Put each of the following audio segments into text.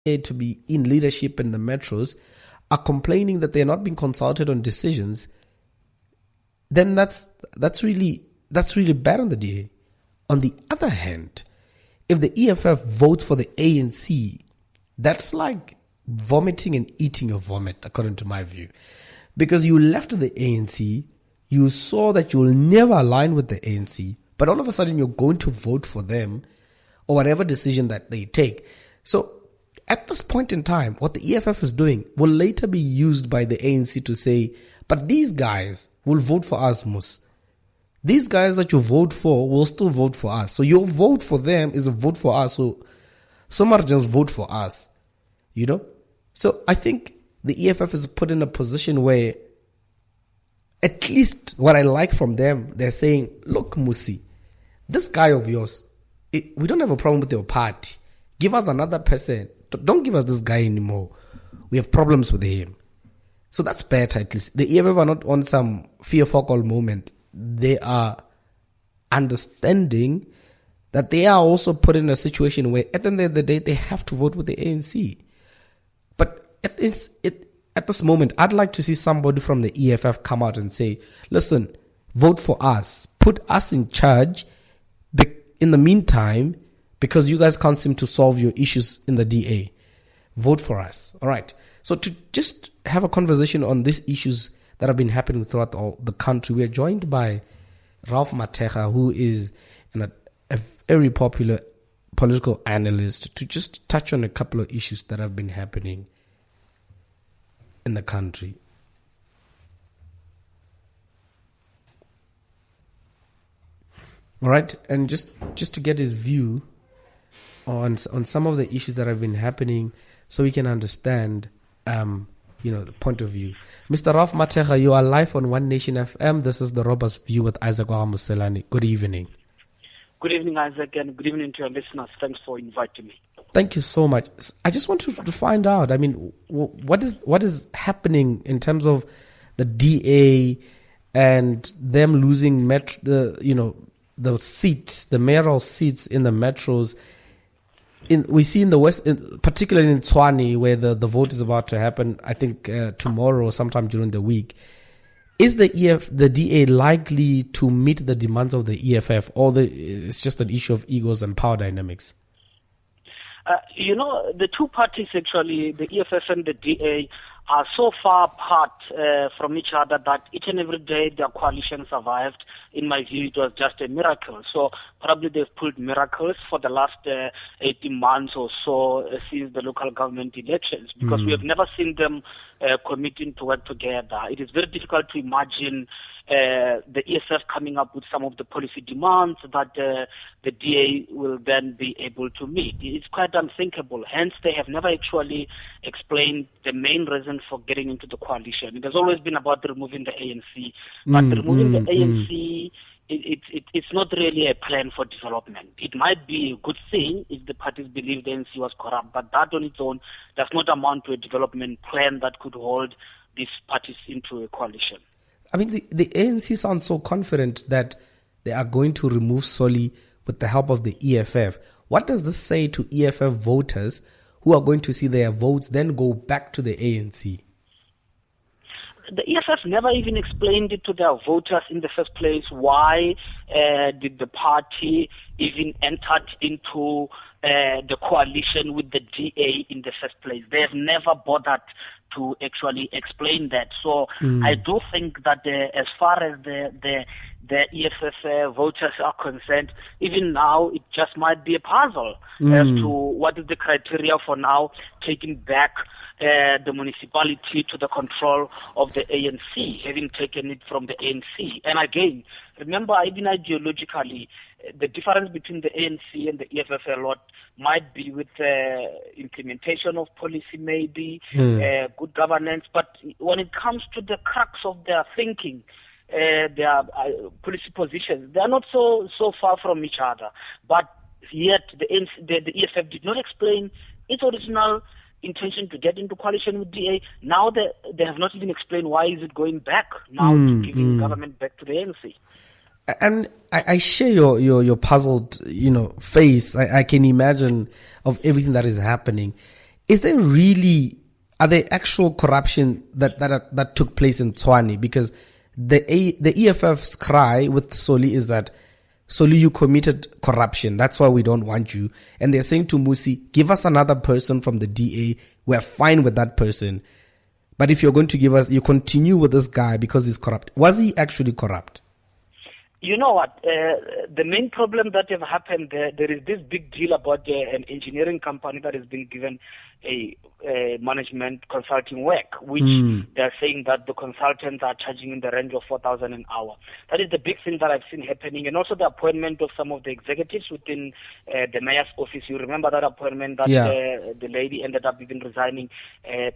to be in leadership in the metros are complaining that they're not being consulted on decisions, then that's really bad on the DA. On the other hand, if the EFF votes for the ANC, that's like vomiting and eating your vomit, according to my view. Because you left the ANC, you saw that you will never align with the ANC, but all of a sudden you're going to vote for them or whatever decision that they take. So at this point in time, what the EFF is doing will later be used by the ANC to say, but these guys will vote for us, Mus. These guys that you vote for will still vote for us. So your vote for them is a vote for us. So somebody just vote for us, you know? So I think the EFF is put in a position where, at least what I like from them, they're saying, look, Musi, this guy of yours, we don't have a problem with your party. Give us another person. Don't give us this guy anymore. We have problems with him. So that's better, at least. The EFF are not on some fear-focal moment. They are understanding that they are also put in a situation where at the end of the day, they have to vote with the ANC. But at this moment, I'd like to see somebody from the EFF come out and say, listen, vote for us. Put us in charge. In the meantime, because you guys can't seem to solve your issues in the DA, vote for us. All right. So to just have a conversation on these issues that have been happening throughout the country, we are joined by Ralph Mateja, who is a very popular political analyst, to just touch on a couple of issues that have been happening in the country. All right, and just to get his view on some of the issues that have been happening, so we can understand, the point of view. Mr. Ralph Mateja, you are live on One Nation FM. This is the Robust View with Isaac Wahamuselani. Good evening. Good evening, Isaac, and good evening to your listeners. Thanks for inviting me. Thank you so much. I just want to find out, what is happening in terms of the DA and them losing the seats, the mayoral seats in the metros. We see in the West, particularly in Tshwane, where the vote is about to happen, I think tomorrow or sometime during the week. Is the DA likely to meet the demands of the EFF, or it's just an issue of egos and power dynamics? The two parties, actually, the EFF and the DA, are so far apart from each other that each and every day their coalition survived. In my view, it was just a miracle. So probably they've pulled miracles for the last 18 months or so since the local government elections, because we have never seen them committing to work together. It is very difficult to imagine the EFF coming up with some of the policy demands that the DA will then be able to meet. It's quite unthinkable. Hence, they have never actually explained the main reason for getting into the coalition. It has always been about removing the ANC. But removing the ANC, it's not really a plan for development. It might be a good thing if the parties believe the ANC was corrupt, but that on its own does not amount to a development plan that could hold these parties into a coalition. The ANC sounds so confident that they are going to remove Soli with the help of the EFF. What does this say to EFF voters who are going to see their votes then go back to the ANC? The EFF never even explained it to their voters in the first place. Why did the party even enter into the coalition with the DA in the first place? They have never bothered to actually explain that. So I do think that as far as the EFF voters are concerned, even now it just might be a puzzle as to what is the criteria for now taking back the municipality to the control of the ANC, having taken it from the ANC. And again, remember, even ideologically, the difference between the ANC and the EFF a lot might be with implementation of policy, maybe, good governance. But when it comes to the crux of their thinking, their policy positions, they are not so far from each other. But yet the EFF did not explain its original intention to get into coalition with DA. Now they have not even explained why is it going back now to giving government back to the ANC. And I share your puzzled, face. I can imagine of everything that is happening. is there really, are there actual corruption that took place in Tshwane? Because the EFF's cry with Soli is that, Soli, you committed corruption. That's why we don't want you. And they're saying to Musi, give us another person from the DA. We're fine with that person. But if you're going to give us, you continue with this guy because he's corrupt. Was he actually corrupt? You know what? The main problem that have happened there is this big deal about an engineering company that has been given a management consulting work, which they're saying that the consultants are charging in the range of 4,000 an hour. That is the big thing that I've seen happening, and also the appointment of some of the executives within the mayor's office. You remember that appointment that the lady ended up even resigning,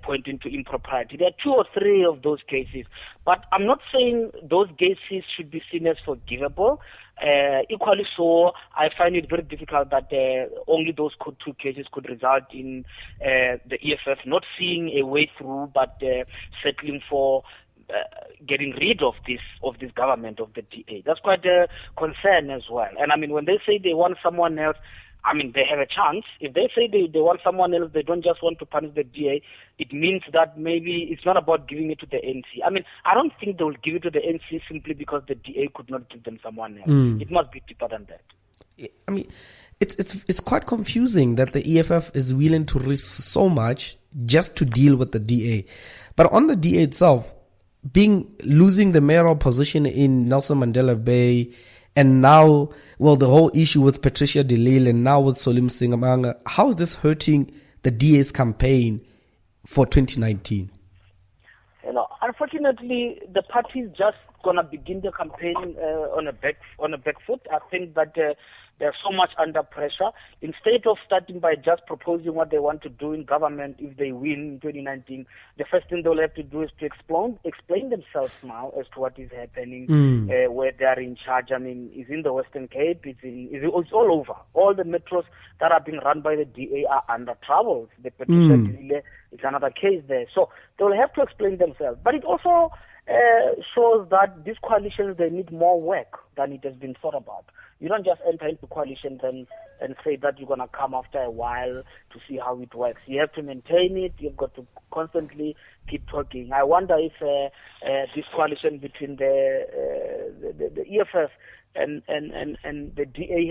pointing to impropriety. There are 2 or 3 of those cases, but I'm not saying those cases should be seen as forgivable. Equally so, I find it very difficult that only those 2 cases could result in the EFF not seeing a way through, but settling for getting rid of this government of the DA. That's quite a concern as well. And I mean, when they say they want someone else, I mean, they have a chance. If they say they want someone else, they don't just want to punish the DA, it means that maybe it's not about giving it to the NC. I mean, I don't think they will give it to the NC simply because the DA could not give them someone else. It must be deeper than that. I mean, it's quite confusing that the EFF is willing to risk so much just to deal with the DA. But on the DA itself, losing the mayoral position in Nelson Mandela Bay, and now, well, the whole issue with Patricia de Lille and now with Solim Singamanga, how is this hurting the DA's campaign for 2019? You know, unfortunately, the party is just gonna begin the campaign on a back foot. I think that they're so much under pressure. Instead of starting by just proposing what they want to do in government if they win in 2019, the first thing they'll have to do is to explain themselves now as to what is happening, where they are in charge. I mean, it's in the Western Cape, it's all over. All the metros that are being run by the DA are under trouble. The Patricia is another case there. So they'll have to explain themselves. But it also shows that these coalitions, they need more work than it has been thought about. You don't just enter into coalitions and say that you're going to come after a while to see how it works. You have to maintain it. You've got to constantly keep talking. I wonder if this coalition between the EFF and the DA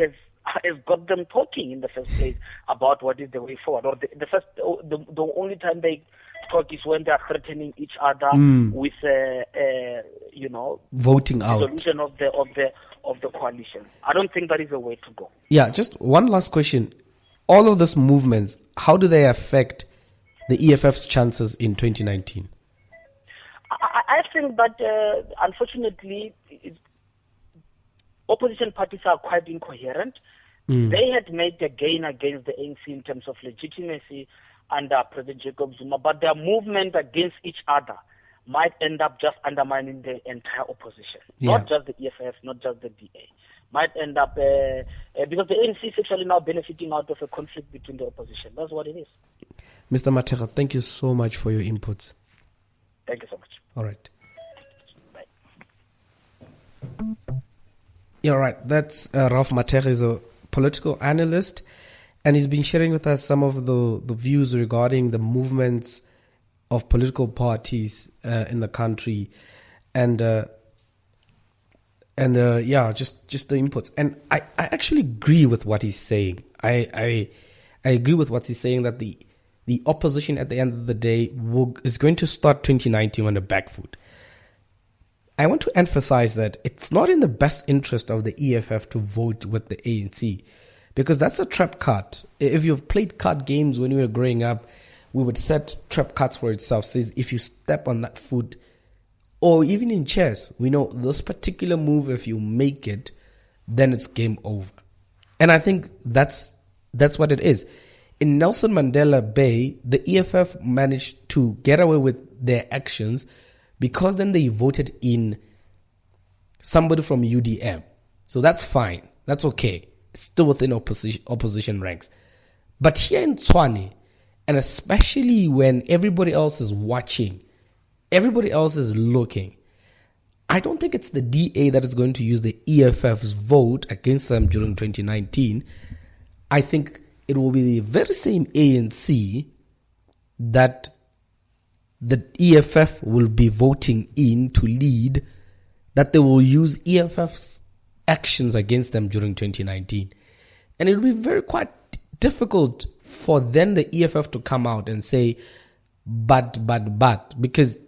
has got them talking in the first place about what is the way forward. Or the only time they talk is when they are threatening each other with voting out, dissolution of the coalition. I don't think that is a way to go. Yeah, just one last question. All of these movements, how do they affect the EFF's chances in 2019? I think that unfortunately, opposition parties are quite incoherent. They had made a gain against the ANC in terms of legitimacy under President Jacob Zuma, but their movement against each other might end up just undermining the entire opposition. Not just the EFF, not just the DA. Might end up, because the ANC is actually now benefiting out of a conflict between the opposition. That's what it is. Mr. Matega, thank you so much for your inputs. Thank you so much. All right. Yeah, all right. That's Ralph Matega, is a political analyst, and he's been sharing with us some of the views regarding the movements of political parties in the country, and just the inputs. And I actually agree with what he's saying. I agree with what he's saying, that the opposition at the end of the day is going to start 2019 on the back foot. I want to emphasize that it's not in the best interest of the EFF to vote with the ANC, because that's a trap card. If you've played card games when you were growing up, we would set trap cards for itself. Says if you step on that foot, or even in chess, we know this particular move, if you make it, then it's game over. And I think that's what it is. In Nelson Mandela Bay, the EFF managed to get away with their actions because then they voted in somebody from UDM. So that's fine. That's okay. It's still within opposition ranks. But here in Tshwane, and especially when everybody else is watching, everybody else is looking, I don't think it's the DA that is going to use the EFF's vote against them during 2019. I think it will be the very same ANC that the EFF will be voting in to lead, that they will use EFF's actions against them during 2019. And it will be very quite difficult for then the EFF to come out and say, but, because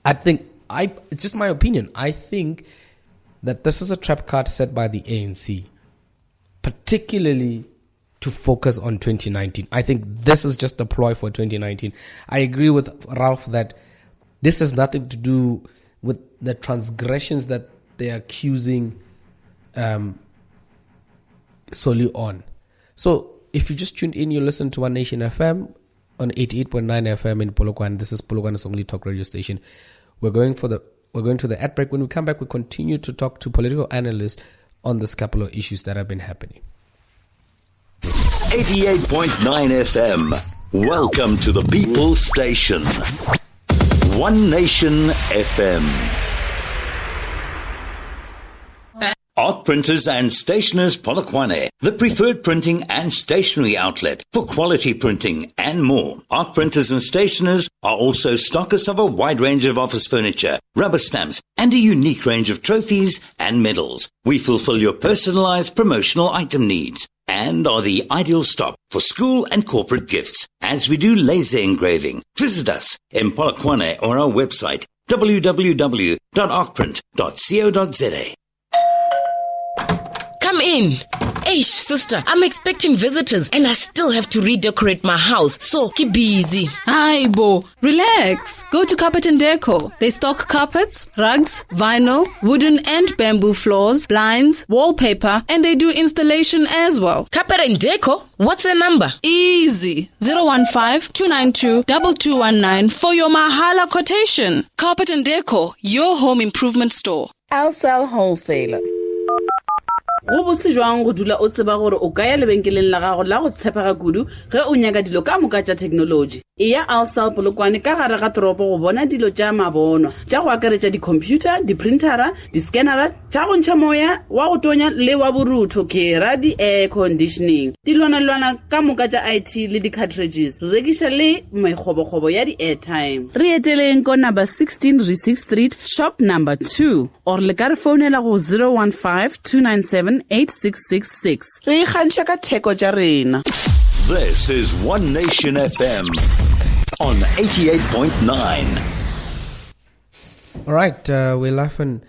I think, it's just my opinion, I think that this is a trap card set by the ANC, particularly to focus on 2019. I think this is just a ploy for 2019. I agree with Ralph that this has nothing to do with the transgressions that they are accusing solely on. So if you just tuned in, you listen to One Nation FM on 88.9 FM in Polokwane. This is Polokwane's only talk radio station. We're going to the ad break. When we come back, we continue to talk to political analysts on this couple of issues that have been happening. 88.9 FM. Welcome to the People Station. One Nation FM. Art Printers and Stationers Polokwane, the preferred printing and stationery outlet for quality printing and more. Art Printers and Stationers are also stockists of a wide range of office furniture, rubber stamps, and a unique range of trophies and medals. We fulfill your personalized promotional item needs and are the ideal stop for school and corporate gifts, as we do laser engraving. Visit us in Polokwane or our website www.artprint.co.za. Come in. Eish, sister, I'm expecting visitors and I still have to redecorate my house, so keep busy. Hi, Bo. Relax. Go to Carpet and Deco. They stock carpets, rugs, vinyl, wooden and bamboo floors, blinds, wallpaper, and they do installation as well. Carpet and Deco? What's the number? Easy. 015-292-2219 for your Mahala quotation. Carpet and Deco, your home improvement store. I'll sell wholesaler. Go botse jwang go dula o tseba gore o ka ya lebenkeleng la gago la go tshepega kudu ge o nyaka dilo ka moka tša technology. Iya Alsal Polokwane ka gare ga toropo go bona dilo tša mabonwa tša go akaretša di-computer, di-printera, di-scannera tša go ntšha moya wa go tonya le wa borutho ke ra di-air conditioning. Dilwana ka moka tša IT le di-cartridges. Rekiša le mekgobo ya di-airtime. Re eteleng ko number 16 Resix Street, shop number 2. Or le ka re founela go 015-297-8666. Re ikgantšha ka theko tša rena. This is One Nation FM on 88.9. All right, we're live on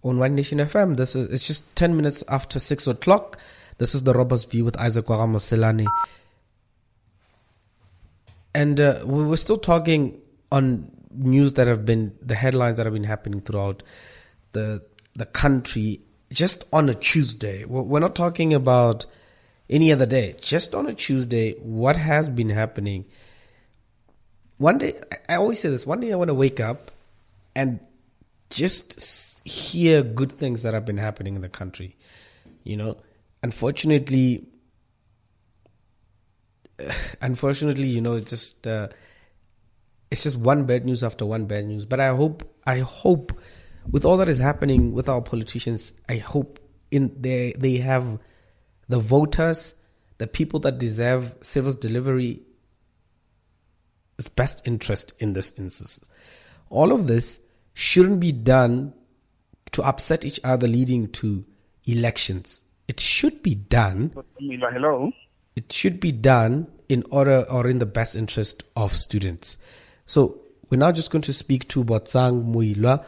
One Nation FM. It's just 10 minutes after 6 o'clock. This is the Robert's View with Isaac Wagamoselani. And we were still talking on news that have been, the headlines that have been happening throughout the country just on a Tuesday. We're not talking about any other day. Just on a Tuesday, what has been happening? One day, I always say this, one day I want to wake up and just hear good things that have been happening in the country. You know, unfortunately, you know, it's just one bad news after one bad news. But I hope with all that is happening with our politicians, I hope they have the voters, the people that deserve service delivery, is best interest in this instance. All of this shouldn't be done to upset each other, leading to elections. It should be done. Hello. It should be done in order or in the best interest of students. So we're now just going to speak to Botsang Muilwa,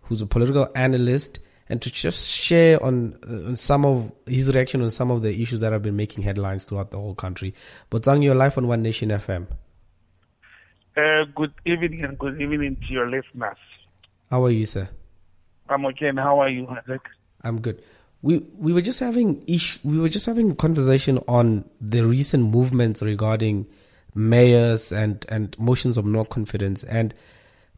who's a political analyst, and to just share on some of his reaction on some of the issues that have been making headlines throughout the whole country. Botsang, you're live on One Nation FM. Good evening and good evening to your listeners. How are you, sir? I'm okay. And how are you, Isaac? I'm good. We were just having a conversation on the recent movements regarding mayors and motions of no confidence, and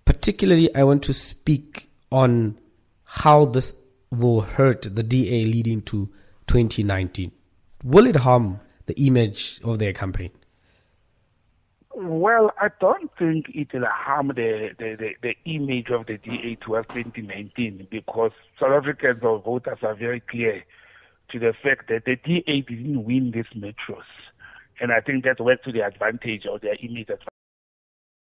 particularly I want to speak on how this will hurt the DA leading to 2019. Will it harm the image of their campaign? Well, I don't think it will harm the image of the DA towards 2019, because South Africans or voters are very clear to the fact that the DA didn't win these metros. And I think that went to the advantage of their image advantage.